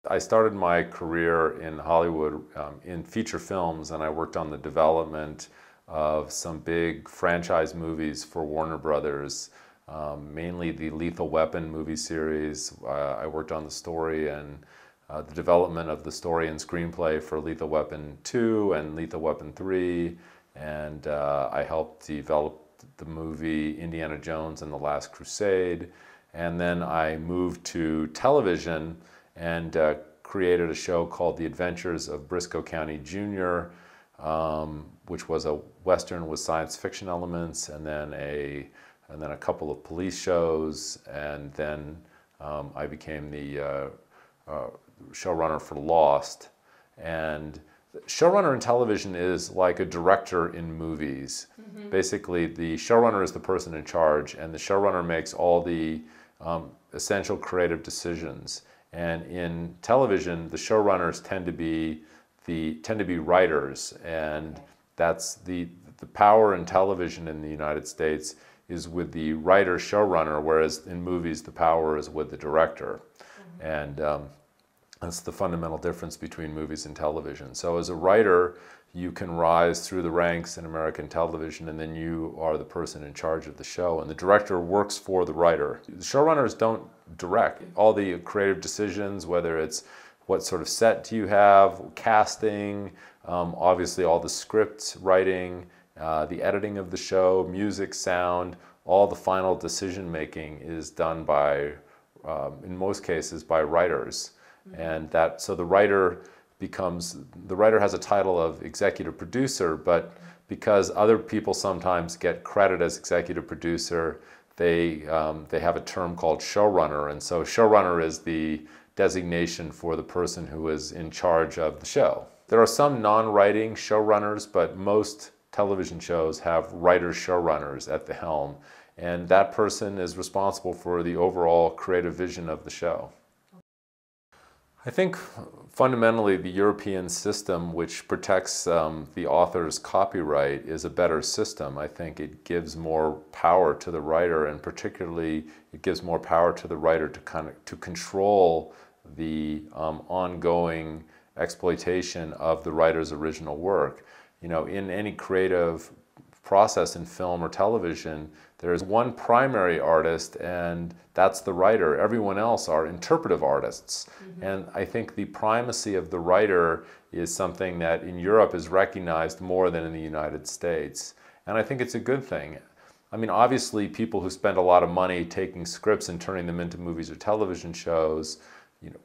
I started my career in Hollywood in feature films, and I worked on the development of some big franchise movies for Warner Brothers, mainly the Lethal Weapon movie series. I worked on the story and the development of the story and screenplay for Lethal Weapon 2 and Lethal Weapon 3, and I helped develop the movie Indiana Jones and the Last Crusade. And then I moved to television and created a show called The Adventures of Briscoe County Jr., which was a Western with science fiction elements, and then a couple of police shows, and then I became the showrunner for Lost. And showrunner in television is like a director in movies. Mm-hmm. Basically, the showrunner is the person in charge, and the showrunner makes all the essential creative decisions. And in television, the showrunners tend to be writers, and that's the power in television in the United States is with the writer showrunner, whereas in movies the power is with the director. Mm-hmm. And that's the fundamental difference between movies and television. So as a writer, you can rise through the ranks in American television, and then you are the person in charge of the show, and the director works for the writer. The showrunners don't direct all the creative decisions, whether it's what sort of set do you have, casting, obviously all the script writing, the editing of the show, music, sound, all the final decision making is done by, in most cases, by writers. Mm-hmm. And so the writer has a title of executive producer, but because other people sometimes get credit as executive producer, they have a term called showrunner, and so showrunner is the designation for the person who is in charge of the show. There are some non-writing showrunners, but most television shows have writer showrunners at the helm, and that person is responsible for the overall creative vision of the show. I think fundamentally the European system, which protects the author's copyright, is a better system. I think it gives more power to the writer, and particularly it gives more power to the writer to control the ongoing exploitation of the writer's original work. You know, in any creative process in film or television, there is one primary artist, and that's the writer. Everyone else are interpretive artists. Mm-hmm. And I think the primacy of the writer is something that in Europe is recognized more than in the United States. And I think it's a good thing. I mean, obviously, people who spend a lot of money taking scripts and turning them into movies or television shows,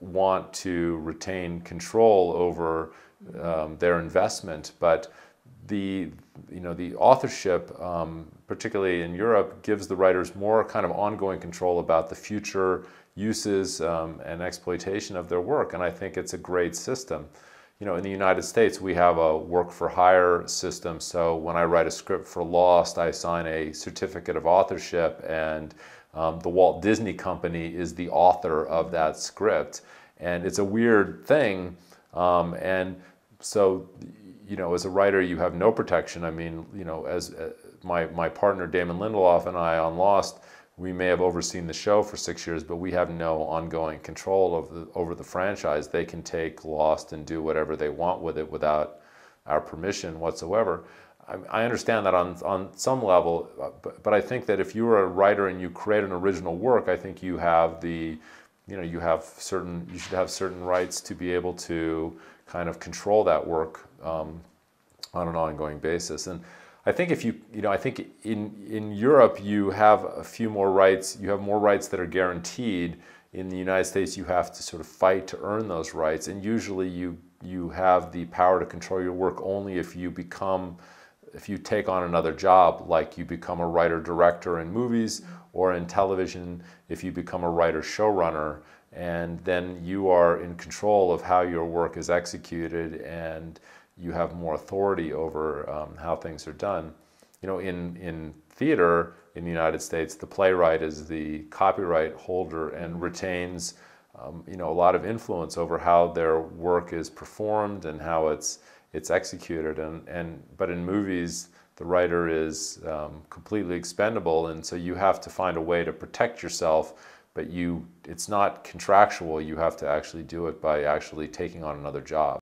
want to retain control over their investment, but the authorship, particularly in Europe, gives the writers more kind of ongoing control about the future uses and exploitation of their work, and I think it's a great system. You know, in the United States, we have a work-for-hire system, so when I write a script for Lost, I sign a certificate of authorship, and the Walt Disney Company is the author of that script, and it's a weird thing, and so, as a writer, you have no protection. I mean, as my partner Damon Lindelof and I on Lost, we may have overseen the show for 6 years, but we have no ongoing control over the franchise. They can take Lost and do whatever they want with it without our permission whatsoever. I understand that on some level, but I think that if you're a writer and you create an original work, I think you should have certain rights to be able to kind of control that work on an ongoing basis. And I think I think in Europe you have a few more rights. You have more rights that are guaranteed. In the United States, you have to sort of fight to earn those rights, and usually you have the power to control your work only if you take on another job, like you become a writer-director in movies, or in television, if you become a writer-showrunner, and then you are in control of how your work is executed, and you have more authority over how things are done. In theater in the United States, the playwright is the copyright holder and retains a lot of influence over how their work is performed and how it's executed. But in movies, the writer is completely expendable, and so you have to find a way to protect yourself but it's not contractual. You have to actually do it by actually taking on another job.